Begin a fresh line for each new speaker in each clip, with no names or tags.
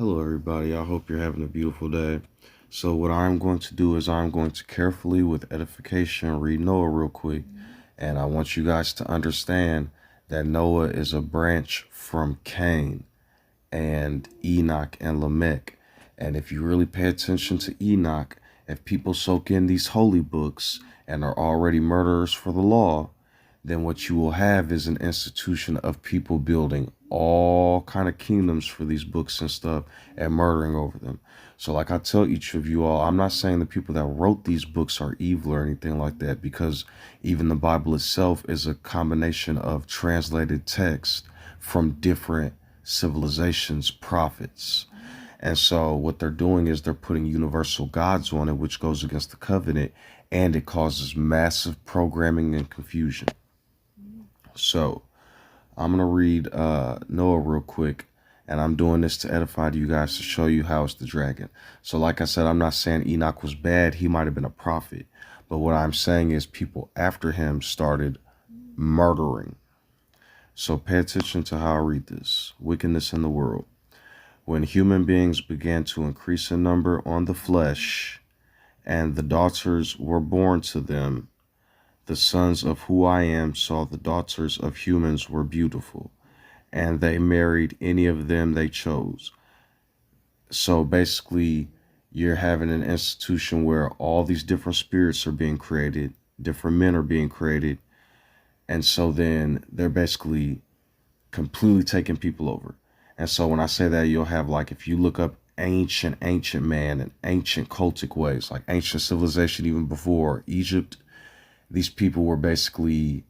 Hello, everybody. I hope you're having a beautiful day. So, what I'm going to do is I'm going to carefully, with edification, read Noah real quick. And I want you guys to understand that Noah is a branch from Cain and Enoch and Lamech. And if you really pay attention to Enoch, if people soak in these holy books and are already murderers for the law, then what you will have is an institution of people building all kind of kingdoms for these books and stuff and murdering over them. So like I tell each of you all, I'm not saying the people that wrote these books are evil or anything like that, because even the Bible itself is a combination of translated text from different civilizations, prophets. And so what they're doing is they're putting universal gods on it, which goes against the covenant, and it causes massive programming and confusion. So I'm going to read Noah real quick, and I'm doing this to edify you guys, to show you how it's the dragon. So like I said, I'm not saying Enoch was bad. He might have been a prophet. But what I'm saying is people after him started murdering. So pay attention to how I read this. Wickedness in the world. When human beings began to increase in number on the flesh, and the daughters were born to them, the sons of who I am saw the daughters of humans were beautiful, and they married any of them they chose. So basically, you're having an institution where all these different spirits are being created, different men are being created, and so then they're basically completely taking people over. And so when I say that, you'll have, like, if you look up ancient man and ancient cultic ways, like ancient civilization, even before Egypt, these people were basically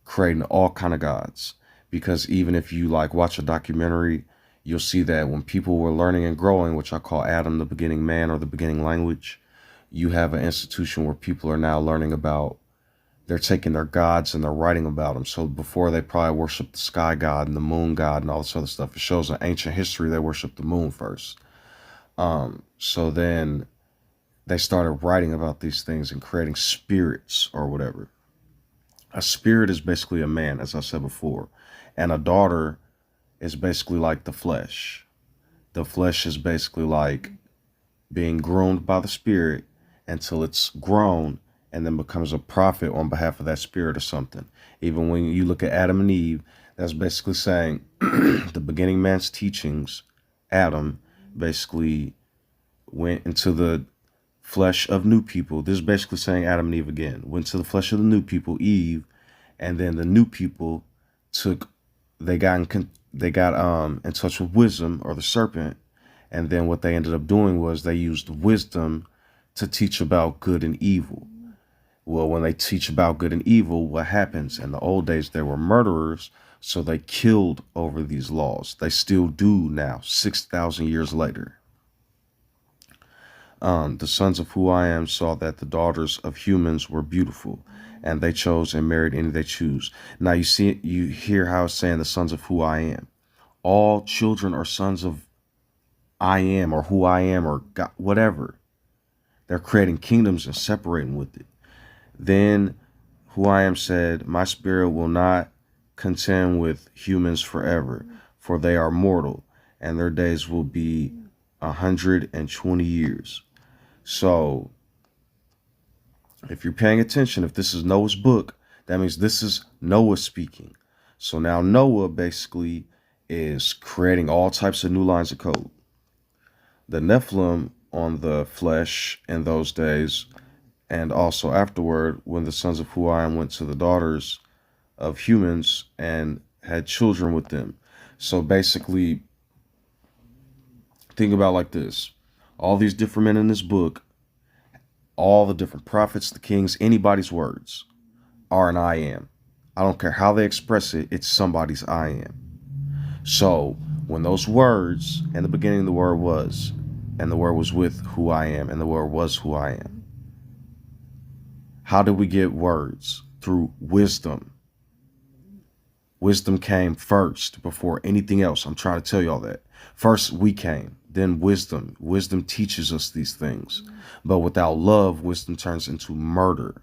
creating all kind of gods. Because even if you like watch a documentary, you'll see that when people were learning and growing, which I call Adam, the beginning man, or the beginning language, you have an institution where people are now learning about, they're taking their gods and they're writing about them. So before, they probably worshiped the sky god and the moon god and all this other stuff. It shows in ancient history they worshiped the moon first. So then they started writing about these things and creating spirits or whatever. A spirit is basically a man, as I said before, and a daughter is basically like the flesh. The flesh is basically like being groomed by the spirit until it's grown and then becomes a prophet on behalf of that spirit or something. Even when you look at Adam and Eve, that's basically saying the beginning man's teachings, Adam basically went into the flesh of new people. This is basically saying Adam and Eve again. Went to the flesh of the new people, Eve, and then the new people got in touch with wisdom, or the serpent, and then what they ended up doing was they used wisdom to teach about good and evil. Well, when they teach about good and evil, what happens? In the old days, they were murderers, so they killed over these laws. They still do now, 6,000 years later. The sons of who I am saw that the daughters of humans were beautiful, and they chose and married any they choose. Now you hear how it's saying the sons of who I am. All children are sons of I am, or who I am, or God, whatever. They're creating kingdoms and separating with it. Then who I am said, my spirit will not contend with humans forever, for they are mortal, and their days will be 120 years. So if you're paying attention, if this is Noah's book, that means this is Noah speaking. So now Noah basically is creating all types of new lines of code. The Nephilim on the flesh in those days, and also afterward, when the sons of who I am went to the daughters of humans and had children with them. So basically, think about it like this. All these different men in this book, all the different prophets, the kings, anybody's words are an I am. I don't care how they express it, it's somebody's I am. So when those words, in the beginning the word was, and the word was with who I am, and the word was who I am. How did we get words? Through wisdom. Wisdom came first before anything else. I'm trying to tell y'all that. First we came, then wisdom. Wisdom teaches us these things. But without love, wisdom turns into murder.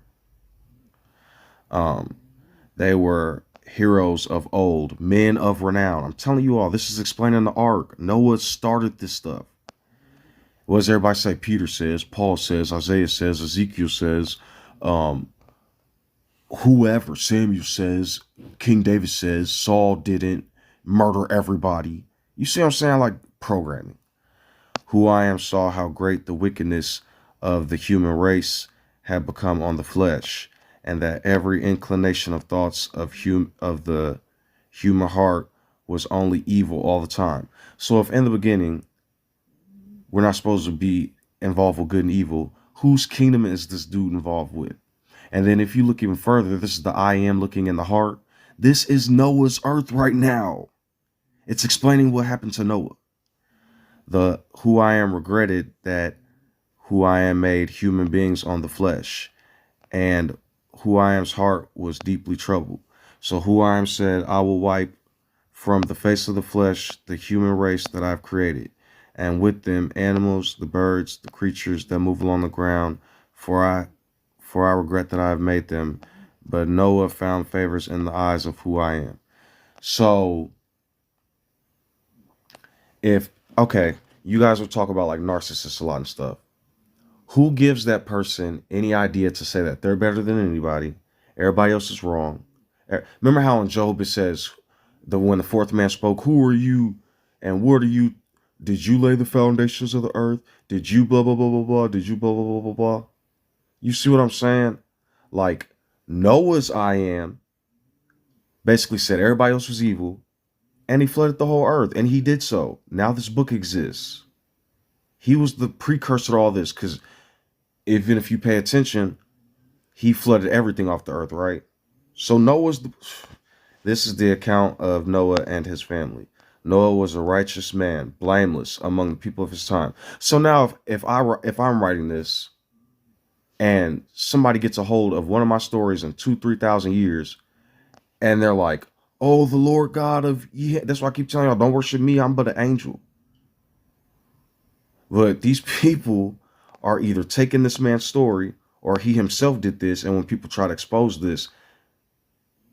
They were heroes of old, men of renown. I'm telling you all, this is explaining the ark. Noah started this stuff. What does everybody say? Peter says, Paul says, Isaiah says, Ezekiel says, um, whoever, Samuel says, King David says, Saul didn't murder everybody. You see what I'm saying? Like programming. Who I am saw how great the wickedness of the human race had become on the flesh, and that every inclination of thoughts of the human heart was only evil all the time. So if in the beginning we're not supposed to be involved with good and evil, whose kingdom is this dude involved with? And then if you look even further, this is the I am looking in the heart. This is Noah's earth right now. It's explaining what happened to Noah. The who I am regretted that who I am made human beings on the flesh, and who I am's heart was deeply troubled. So who I am said, I will wipe from the face of the flesh the human race that I've created, and with them animals, the birds, the creatures that move along the ground, for I regret that I have made them. But Noah found favors in the eyes of who I am. So if, okay, you guys will talk about like narcissists a lot and stuff. Who gives that person any idea to say that they're better than anybody? Everybody else is wrong. Remember how in Job it says, when the fourth man spoke, who are you and what are you? Did you lay the foundations of the earth? Did you blah, blah, blah, blah, blah? Did you blah, blah, blah, blah, blah? You see what I'm saying? Like Noah's I am basically said everybody else was evil and he flooded the whole earth, and he did so. Now this book exists. He was the precursor to all this, because even if you pay attention, he flooded everything off the earth, right? So this is the account of Noah and his family. Noah was a righteous man, blameless among the people of his time. So now if I'm writing this and somebody gets a hold of one of my stories in 2,000-3,000 years, and they're like, oh, the Lord God of, yeah, that's why I keep telling y'all, don't worship me, I'm but an angel. But these people are either taking this man's story or he himself did this. And when people try to expose this,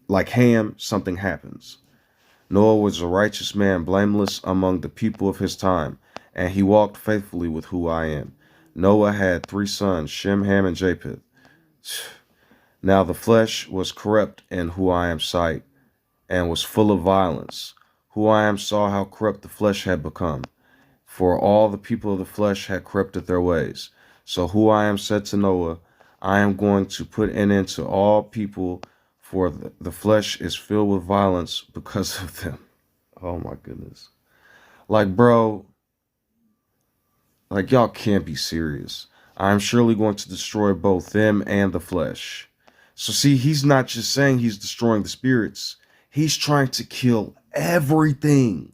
like Ham, something happens. Noah was a righteous man, blameless among the people of his time, and he walked faithfully with who I am. Noah had 3 sons, Shem, Ham, and Japheth. Now the flesh was corrupt in who I am sight, and was full of violence. Who I am saw how corrupt the flesh had become, for all the people of the flesh had corrupted their ways. So who I am said to Noah, I am going to put an end to all people, for the flesh is filled with violence because of them. Oh my goodness. Like, bro, like y'all can't be serious. I am surely going to destroy both them and the flesh. So see, he's not just saying he's destroying the spirits. He's trying to kill everything.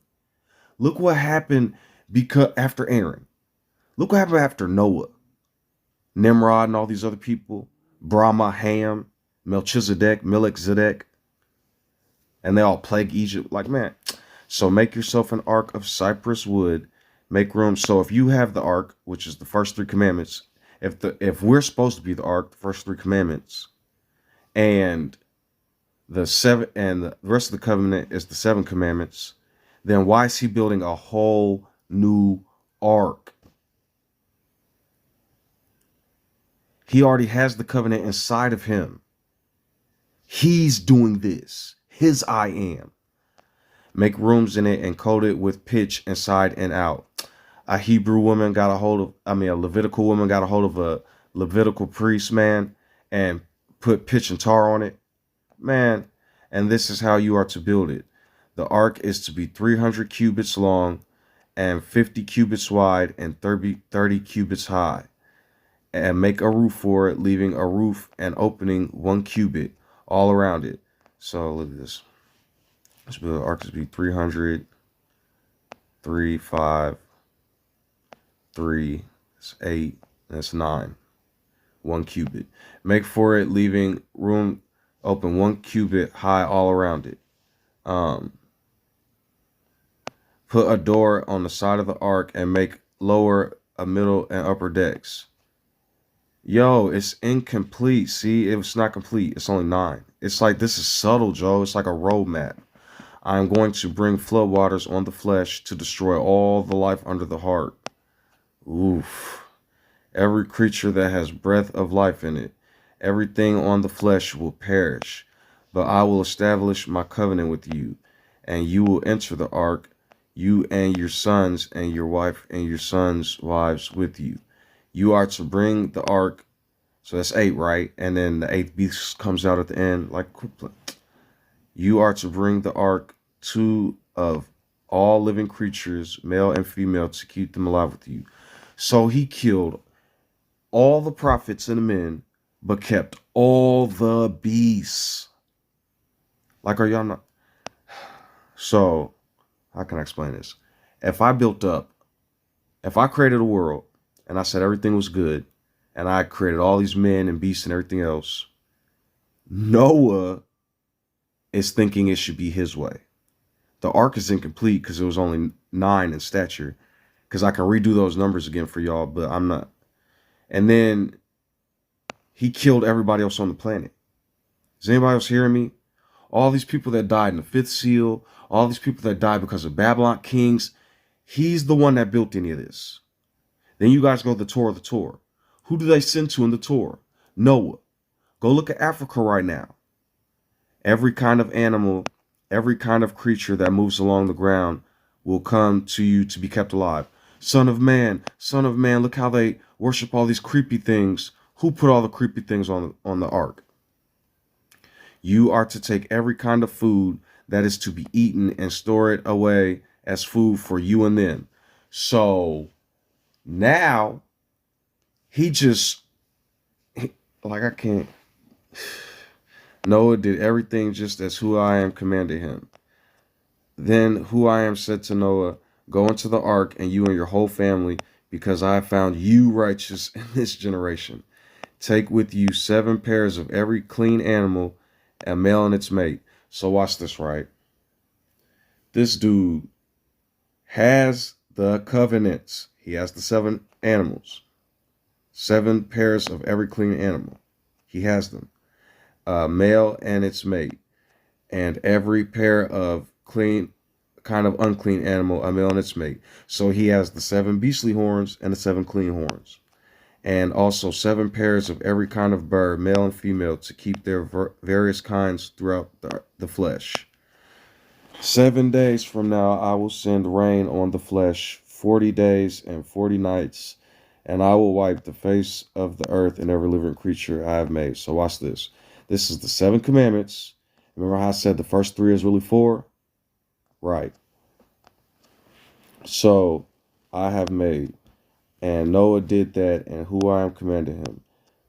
Look what happened because after Aaron. Look what happened after Noah. Nimrod and all these other people. Brahma, Ham, Melchizedek, and they all plague Egypt. Like, man. So make yourself an ark of cypress wood. Make room. So if you have the ark, which is the first 3 commandments, if we're supposed to be the ark, the first 3 commandments, and the rest of the covenant is the 7 commandments, then why is he building a whole new ark? He already has the covenant inside of him. He's doing this. His I am. Make rooms in it and coat it with pitch inside and out. A Levitical woman got a hold of a Levitical priest, man, and put pitch and tar on it. Man, and this is how you are to build it. The ark is to be 300 cubits long and 50 cubits wide and 30 cubits high. And make a roof for it, leaving a roof and opening 1 cubit all around it. So look at this. Let's build the ark to be 300, 3, 5, 3, that's 8, that's 9. 1 cubit. Make for it, leaving room open 1 cubit high all around it. Put a door on the side of the ark and make lower, a middle, and upper decks. Yo, it's incomplete. See, it's not complete. It's only 9. It's like this is subtle, Joe. It's like a roadmap. I am going to bring floodwaters on the flesh to destroy all the life under the heart. Oof. Every creature that has breath of life in it, everything on the flesh will perish. But I will establish my covenant with you, and you will enter the ark, you and your sons and your wife and your sons' wives with you. You are to bring the ark. So that's 8, right? And then the 8th beast comes out at the end. Like, you are to bring the ark two of all living creatures, male and female, to keep them alive with you. So he killed all the prophets and the men, but kept all the beasts. Like, are y'all not? So, how can I explain this? If I built up, if I created a world and I said everything was good, and I created all these men and beasts and everything else, Noah is thinking it should be his way. The ark is incomplete because it was only 9 in stature. Because I can redo those numbers again for y'all, but I'm not. And then he killed everybody else on the planet. Is anybody else hearing me? All these people that died in the 5th seal, all these people that died because of Babylon kings, he's the one that built any of this. Then you guys go to the Torah of the Torah. Who do they send to in the Torah? Noah. Go look at Africa right now. Every kind of animal, every kind of creature that moves along the ground will come to you to be kept alive. Son of man, look how they worship all these creepy things. Who put all the creepy things on the ark? You are to take every kind of food that is to be eaten and store it away as food for you and them. So now he just, like, I can't. Noah did everything just as who I am commanded him. Then who I am said to Noah, go into the ark, and you and your whole family, because I have found you righteous in this generation. Take with you 7 pairs of every clean animal, a male and its mate. So watch this, right? This dude has the covenants. He has the 7 animals. 7 pairs of every clean animal. He has them. Male and its mate. And every pair of clean, kind of unclean animal, a male and its mate. So he has the 7 beastly horns and the 7 clean horns. And also 7 pairs of every kind of bird, male and female, to keep their various kinds throughout the flesh. 7 days from now I will send rain on the flesh, 40 days and 40 nights, and I will wipe the face of the earth and every living creature I have made. So watch this. This is the 7 commandments. Remember how I said the first 3 is really 4? Right. So I have made. And Noah did that, and who I am commanded him.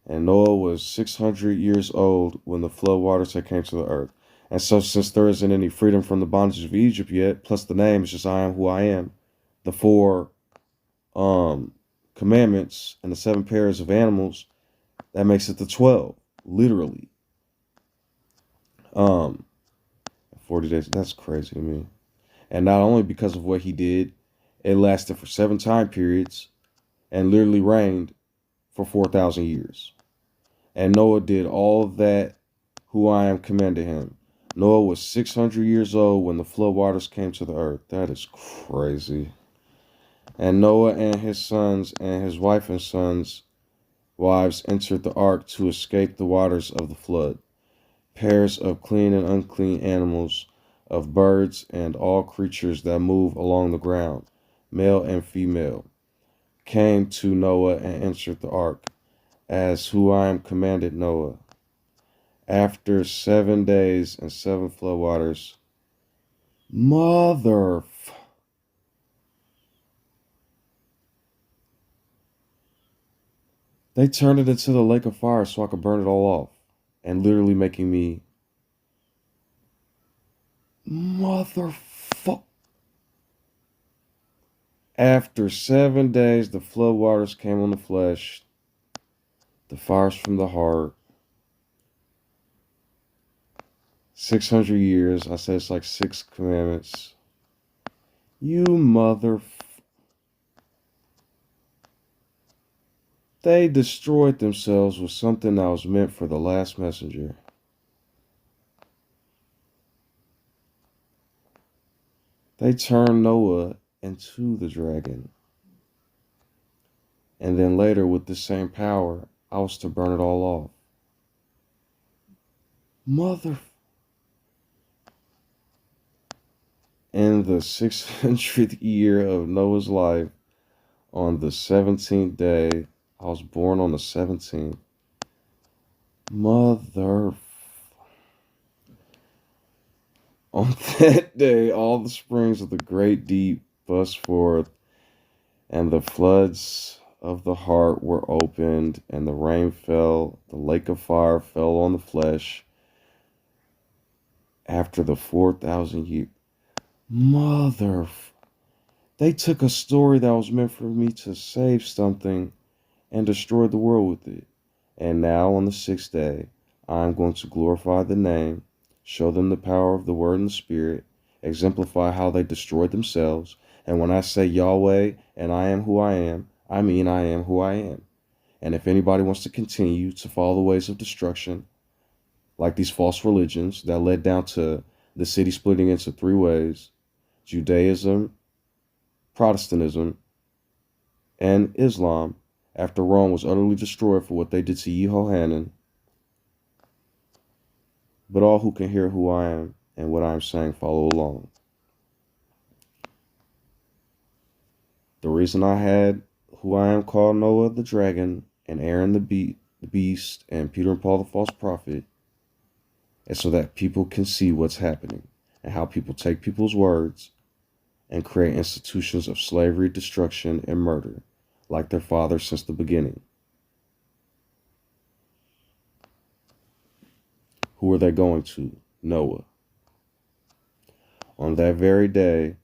And Noah was 600 years old when the flood waters had came to the earth. And so since there isn't any freedom from the bondage of Egypt yet, plus the name is just I am who I am, the 4 commandments and the 7 pairs of animals, that makes it the 12, literally. 40 days, that's crazy to me. And not only because of what he did, it lasted for 7 time periods and literally reigned for 4,000 years. And Noah did all that who I am commanded him. Noah was 600 years old when the flood waters came to the earth. That is crazy. And Noah and his sons and his wife and sons' wives entered the ark to escape the waters of the flood. Pairs of clean and unclean animals, of birds and all creatures that move along the ground, male and female, came to Noah and entered the ark, as who I am commanded Noah. After 7 days and 7 flood waters, they turned it into the lake of fire so I could burn it all off, and literally making me motherfuck. After 7 days, the flood waters came on the flesh, the fires from the heart. 600 years. I said it's like 6 commandments. You They destroyed themselves with something that was meant for the last messenger. They turned Noah into the dragon. And then later, with the same power, I was to burn it all off. Mother. In the 600th year of Noah's life, on the 17th day, I was born on the 17th. Mother. On that day, all the springs of the great deep burst forth, and the floods of the heart were opened, and the rain fell, the lake of fire fell on the flesh after the 4,000 years. Mother. They took a story that was meant for me to save something and destroyed the world with it. And now on the 6th day, I am going to glorify the name, show them the power of the word and the spirit, exemplify how they destroyed themselves. And when I say Yahweh and I am who I am, I mean I am who I am. And if anybody wants to continue to follow the ways of destruction, like these false religions that led down to the city splitting into 3 ways, Judaism, Protestantism, and Islam, after Rome was utterly destroyed for what they did to Yehohanan. But all who can hear who I am and what I am saying follow along. The reason I had who I am called Noah the dragon and Aaron the beast and Peter and Paul the false prophet is so that people can see what's happening and how people take people's words and create institutions of slavery, destruction, and murder like their fathers since the beginning. Who are they going to? Noah. On that very day,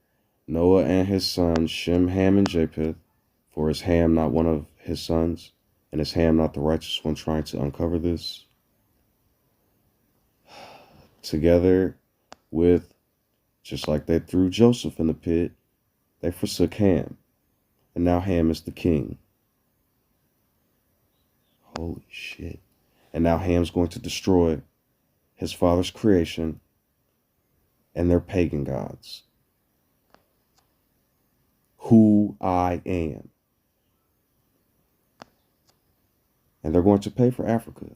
Noah and his sons, Shem, Ham, and Japheth, for is Ham not one of his sons, and is Ham not the righteous one trying to uncover this? Together with, just like they threw Joseph in the pit, they forsook Ham, and now Ham is the king. Holy shit. And now Ham's going to destroy his father's creation and their pagan gods. Who I am. And they're going to pay for Africa.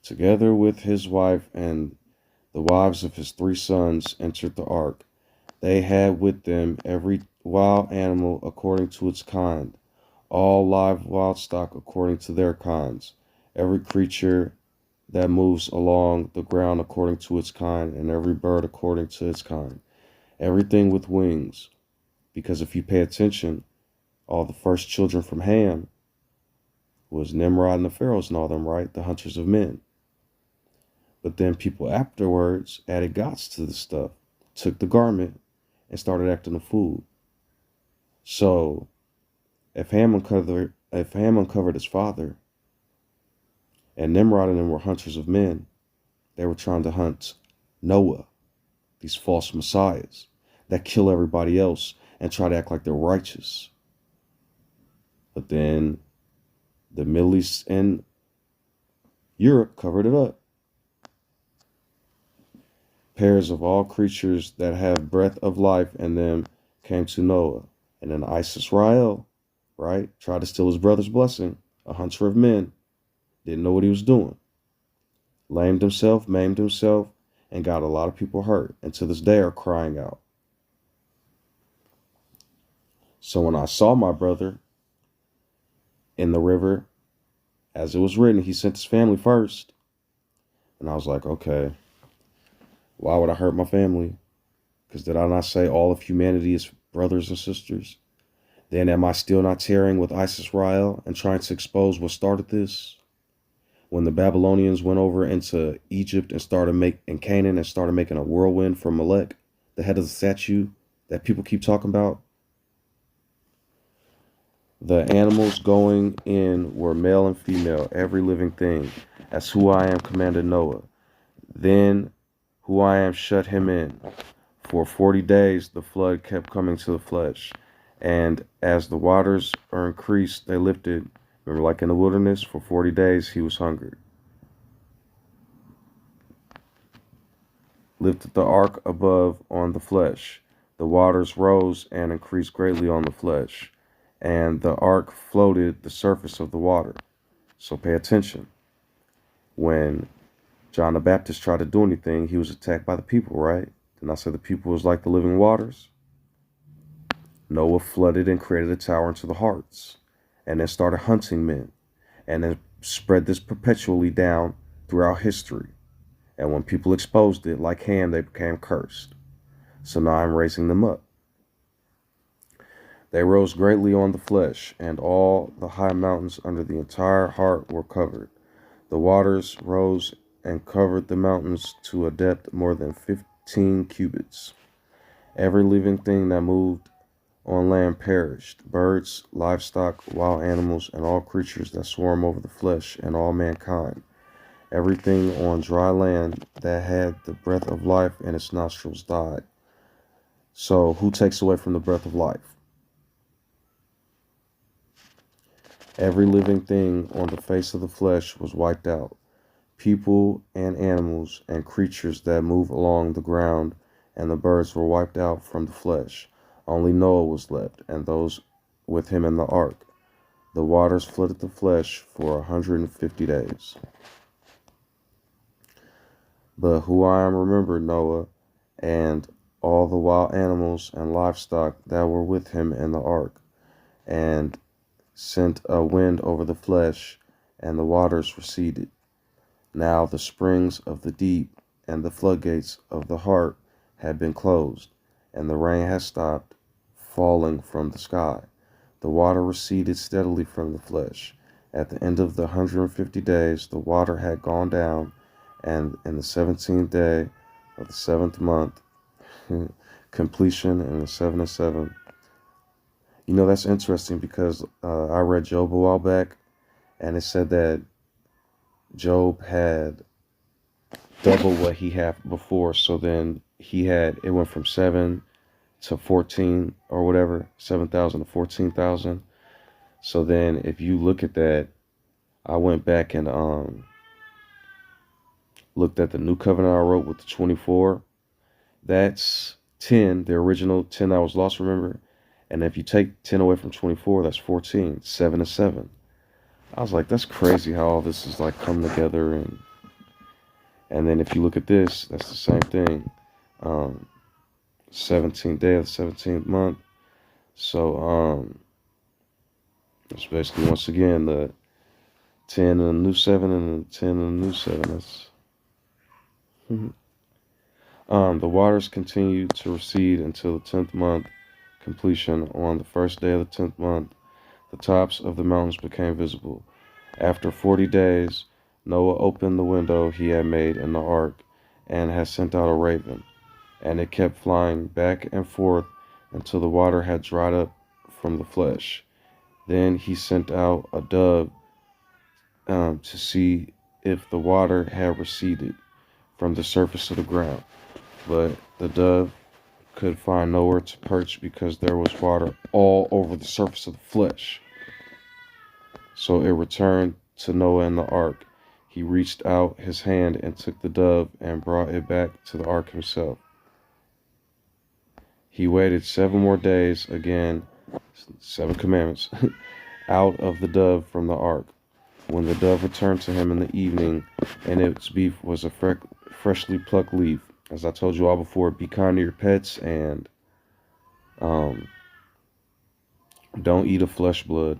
Together with his wife and the wives of his 3 sons entered the ark. They had with them every wild animal according to its kind, all live wild stock according to their kinds, every creature that moves along the ground according to its kind, and every bird according to its kind, everything with wings. Because if you pay attention, all the first children from Ham was Nimrod and the Pharaohs and all them, right? The hunters of men. But then people afterwards added gods to the stuff, took the garment, and started acting a fool. So if Ham uncovered his father, and Nimrod and them were hunters of men, they were trying to hunt Noah, these false messiahs that kill everybody else and try to act like they're righteous. But then the Middle East and Europe covered it up. Pairs of all creatures that have breath of life in them came to Noah. And then Israel, right, tried to steal his brother's blessing, a hunter of men, didn't know what he was doing. Lamed himself, maimed himself, and got a lot of people hurt. And to this day are crying out. So when I saw my brother in the river, as it was written, he sent his family first. And I was like, okay, why would I hurt my family? Because did I not say all of humanity is brothers and sisters? Then am I still not tearing with Israel and trying to expose what started this? When the Babylonians went over into Egypt and Canaan and started making a whirlwind for Molech, the head of the statue that people keep talking about. The animals going in were male and female, every living thing, as who I am commanded Noah. Then who I am shut him in. For 40 days the flood kept coming to the flesh, And as the waters are increased, they lifted. Remember, like in the wilderness, for 40 days he was hungry. Lifted the ark above on the flesh. The waters rose and increased greatly on the flesh, and the ark floated the surface of the water. So pay attention. When John the Baptist tried to do anything, he was attacked by the people, right? Didn't I say the people was like the living waters? Noah flooded and created a tower into the hearts, and then started hunting men, and then spread this perpetually down throughout history. And when people exposed it, like Ham, they became cursed. So now I'm raising them up. They rose greatly on the flesh, and all the high mountains under the entire heart were covered. The waters rose and covered the mountains to a depth more than 15 cubits. Every living thing that moved on land perished, birds, livestock, wild animals, and all creatures that swarm over the flesh, and all mankind. Everything on dry land that had the breath of life in its nostrils died. So who takes away from the breath of life? Every living thing on the face of the flesh was wiped out. People and animals and creatures that move along the ground, and the birds were wiped out from the flesh. Only Noah was left, and those with him in the ark. The waters flooded the flesh for 150 days. But who I am remembered Noah and all the wild animals and livestock that were with him in the ark, and sent a wind over the flesh, and the waters receded. Now the springs of the deep and the floodgates of the heart had been closed, and the rain had stopped falling from the sky. The water receded steadily from the flesh. At the end of the 150 days, the water had gone down, and in the 17th day of the 7th month, completion in the 7 and 7. You know, that's interesting because I read Job a while back, and it said that Job had double what he had before. So then it went from 7 to 14 or whatever, 7,000 to 14,000. So then if you look at that, I went back and looked at the new covenant I wrote with the 24. That's 10, the original 10 that was lost, remember? And if you take 10 away from 24, that's 14, 7 and 7. I was like, that's crazy how all this is like come together. And then if you look at this, that's the same thing. 17th day of the 17th month. So it's basically once again the 10 and the new 7 and the 10 and the new 7. That's the waters continued to recede until the 10th month completion. On the first day of the 10th month, the tops of the mountains became visible. After 40 days, Noah opened the window he had made in the ark and had sent out a raven, and it kept flying back and forth until the water had dried up from the flesh. Then he sent out a dove to see if the water had receded from the surface of the ground. But the dove could find nowhere to perch because there was water all over the surface of the flesh. So it returned to Noah in the ark. He reached out his hand and took the dove and brought it back to the ark himself. He waited 7 more days, again, 7 commandments, out of the dove from the ark. When the dove returned to him in the evening, and its beak was a freshly plucked leaf. As I told you all before, be kind to your pets, and don't eat of flesh blood.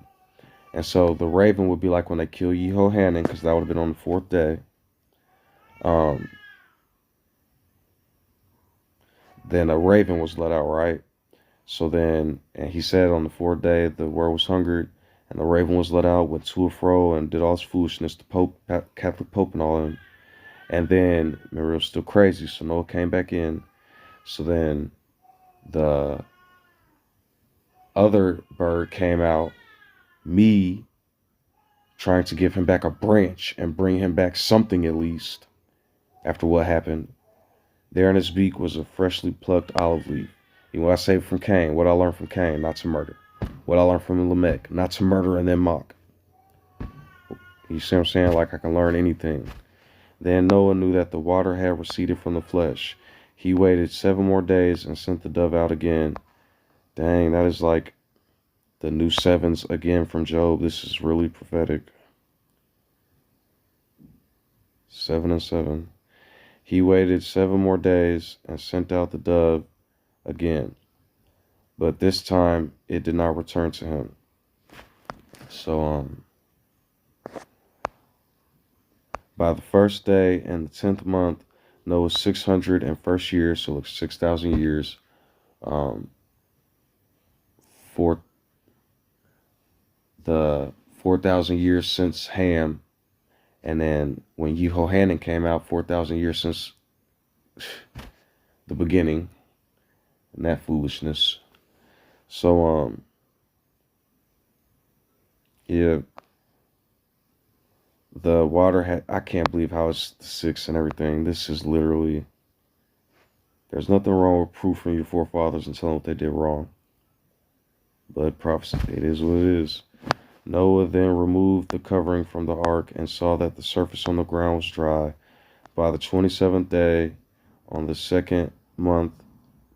And so the raven would be like when they kill Yehohanan, because that would have been on the 4th day. Then a raven was let out, right? So then, and he said on the 4th day, the world was hungry, and the raven was let out, went to and fro, and did all this foolishness, the Pope, Catholic Pope and all of them. And then, remember, it was still crazy, so Noah came back in. So then the other bird came out, me, trying to give him back a branch and bring him back something at least after what happened. There in his beak was a freshly plucked olive leaf. What I say from Cain, what I learned from Cain, not to murder. What I learned from Lamech, not to murder and then mock. You see what I'm saying? Like I can learn anything. Then Noah knew that the water had receded from the flesh. He waited 7 more days and sent the dove out again. Dang, that is like the new sevens again from Job. This is really prophetic. 7 and 7. He waited 7 more days and sent out the dove again. But this time it did not return to him. So, by the first day in the 10th month, Noah's 601st year, so like 6,000 years, for the 4,000 years since Ham, and then when Yehohanan came out, 4,000 years since the beginning, and that foolishness. So, yeah, the water had, I can't believe how it's 6 and everything. This is literally, there's nothing wrong with proofing your forefathers and telling what they did wrong. But prophecy, it is what it is. Noah then removed the covering from the ark and saw that the surface on the ground was dry. By the 27th day, on the 2nd month,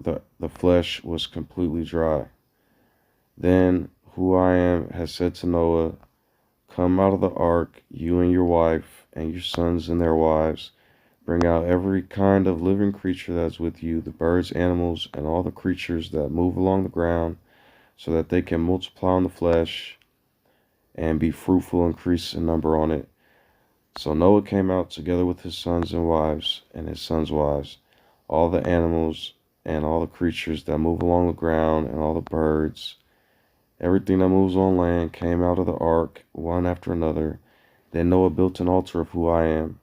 the flesh was completely dry. Then Huayim has said to Noah, "Come out of the ark, you and your wife, and your sons and their wives. Bring out every kind of living creature that is with you, the birds, animals, and all the creatures that move along the ground, so that they can multiply on the flesh and be fruitful, increase in number on it." So Noah came out together with his sons and wives and his sons' wives, all the animals and all the creatures that move along the ground and all the birds. Everything that moves on land came out of the ark, one after another. Then Noah built an altar of who I am,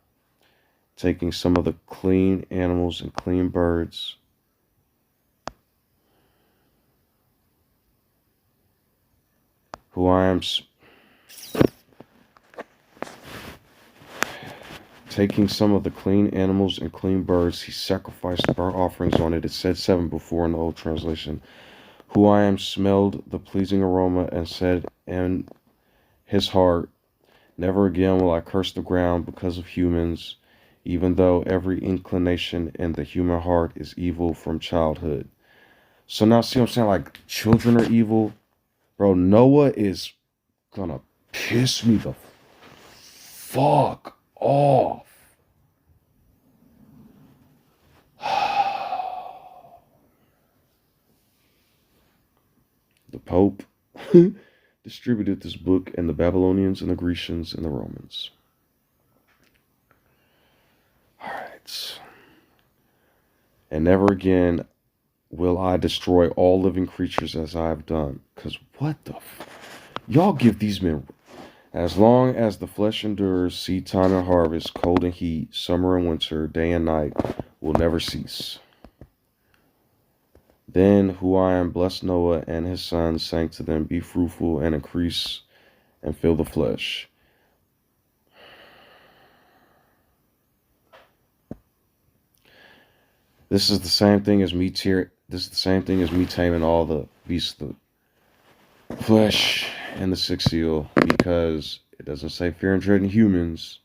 taking some of the clean animals and clean birds. Who I am. Taking some of the clean animals and clean birds, he sacrificed burnt offerings on it. It said 7 before in the old translation. Who I am smelled the pleasing aroma and said in his heart, "Never again will I curse the ground because of humans, even though every inclination in the human heart is evil from childhood." So now see what I'm saying? Like, children are evil. Bro, Noah is gonna piss me the fuck off. The Pope distributed this book, and the Babylonians and the Grecians and the Romans. Alright. "And never again will I destroy all living creatures as I have done." Because what the y'all give these men. "As long as the flesh endures, seed time and harvest, cold and heat, summer and winter, day and night will never cease." Then who I am blessed Noah and his sons, saying to them, "Be fruitful and increase and fill the flesh." This is the same thing as me taming all the beasts of the flesh and the sixth seal, because it doesn't say fear and dread in humans.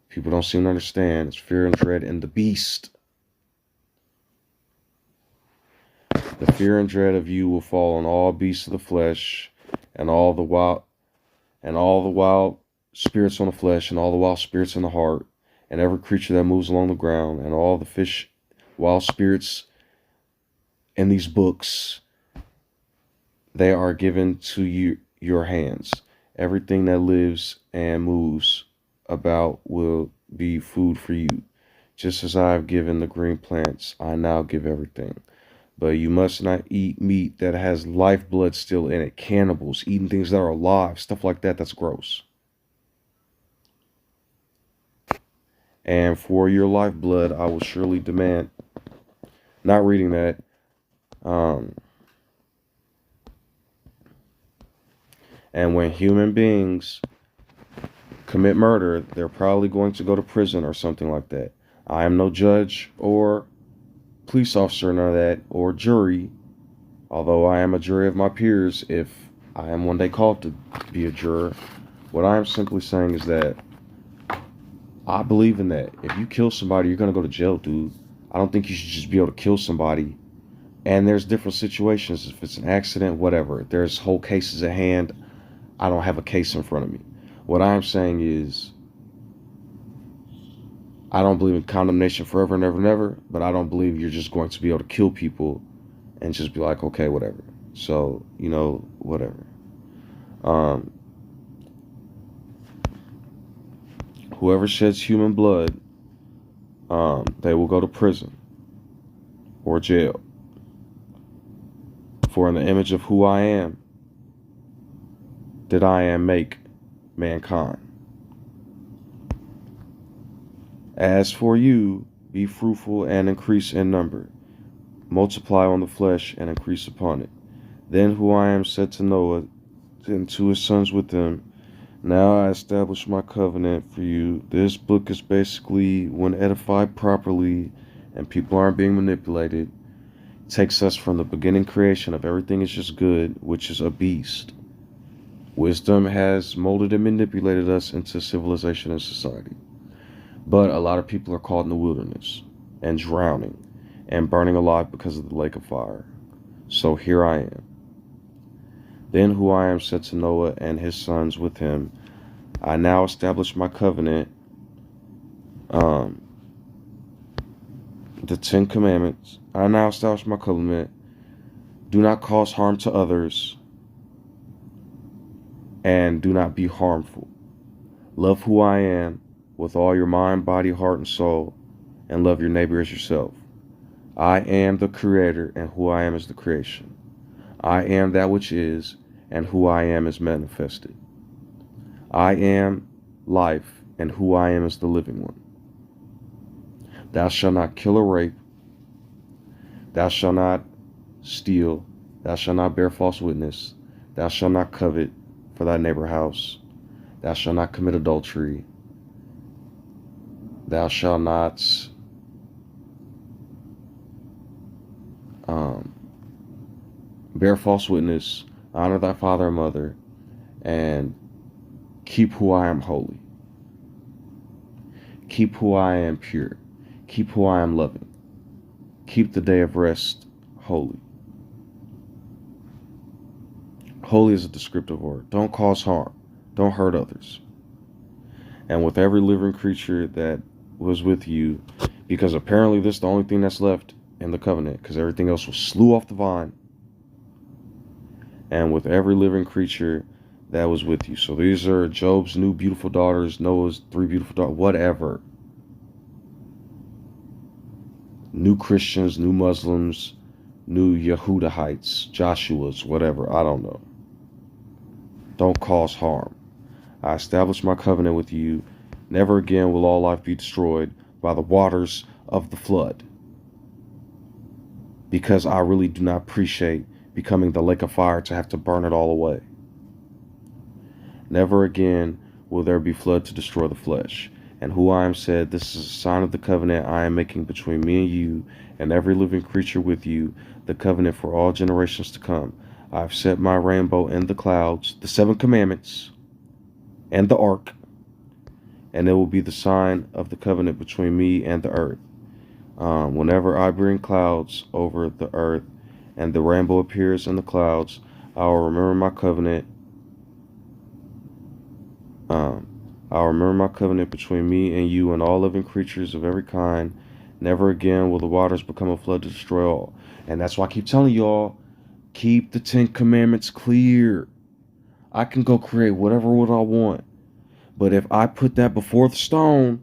People don't seem to understand. It's fear and dread in the beast. "The fear and dread of you will fall on all beasts of the flesh, and all the wild spirits on the flesh, and all the wild spirits in the heart, and every creature that moves along the ground, and all the fish, wild spirits in these books. They are given to you, your hands. Everything that lives and moves about will be food for you. Just as I have given the green plants, I now give everything. But you must not eat meat that has lifeblood still in it." Cannibals, eating things that are alive, stuff like that, that's gross. "And for your lifeblood, I will surely demand." Not reading that. And when human beings commit murder, they're probably going to go to prison or something like that. I am no judge or police officer or none of that, or jury, although I am a jury of my peers if I am one day called to be a juror. What I am simply saying is that I believe in that. If you kill somebody, you're going to go to jail, dude. I don't think you should just be able to kill somebody. And there's different situations. If it's an accident, whatever. There's whole cases at hand. I don't have a case in front of me. What I'm saying is, I don't believe in condemnation forever and ever and ever, but I don't believe you're just going to be able to kill people and just be like, okay, whatever. So, whatever. Whoever sheds human blood, they will go to prison or jail. For in the image of who I am, did I am make mankind. As for you, be fruitful and increase in number. Multiply on the flesh and increase upon it. Then who I am said to Noah and to his sons with them, now I establish my covenant for you. This book is basically, when edified properly and people aren't being manipulated, takes us from the beginning creation of everything is just good, which is a beast. Wisdom has molded and manipulated us into civilization and society. But a lot of people are caught in the wilderness and drowning and burning alive because of the lake of fire. So here I am. Then who I am said to Noah and his sons with him, I now establish my covenant, the 10 Commandments. I now establish my covenant. Do not cause harm to others and do not be harmful. Love who I am with all your mind, body, heart, and soul, and love your neighbor as yourself. I am the creator, and who I am is the creation. I am that which is, and who I am is manifested. I am life, and who I am is the living one. Thou shalt not kill or rape. Thou shalt not steal. Thou shalt not bear false witness. Thou shalt not covet for thy neighbor's house. Thou shalt not commit adultery. Thou shalt not bear false witness. Honor thy father and mother, and keep who I am holy. Keep who I am pure. Keep who I am loving. Keep the day of rest holy. Holy is a descriptive word. Don't cause harm. Don't hurt others. And with every living creature that was with you, because apparently this is the only thing that's left in the covenant, because everything else was slew off the vine. And with every living creature that was with you. So these are Job's new beautiful daughters, Noah's 3 beautiful daughters, whatever. New Christians, new Muslims, new Yehudahites, Joshua's, whatever, I don't know. Don't cause harm. I establish my covenant with you. Never again will all life be destroyed by the waters of the flood. Because I really do not appreciate becoming the lake of fire to have to burn it all away. Never again will there be flood to destroy the flesh. And who I am said, this is a sign of the covenant I am making between me and you and every living creature with you, the covenant for all generations to come. I have set my rainbow in the clouds, the 7 commandments, and the ark, and it will be the sign of the covenant between me and the earth. Whenever I bring clouds over the earth and the rainbow appears in the clouds, I will remember my covenant. I'll remember my covenant between me and you and all living creatures of every kind. Never again will the waters become a flood to destroy all. And that's why I keep telling y'all, keep the 10 commandments clear. I can go create whatever what I want. But if I put that before the stone,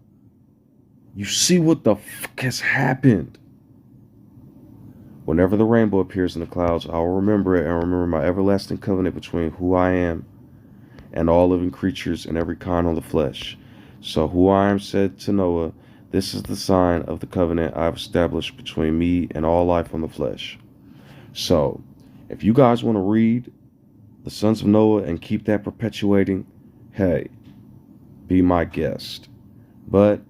you see what the fuck has happened. Whenever the rainbow appears in the clouds, I will remember it and remember my everlasting covenant between who I am and all living creatures and every kind on the flesh. So who I am said to Noah, this is the sign of the covenant I have established between me and all life on the flesh. So if you guys want to read the sons of Noah and keep that perpetuating, hey, be my guest. But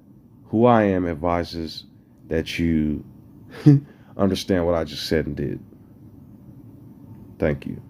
who I am advises that you understand what I just said and did. Thank you.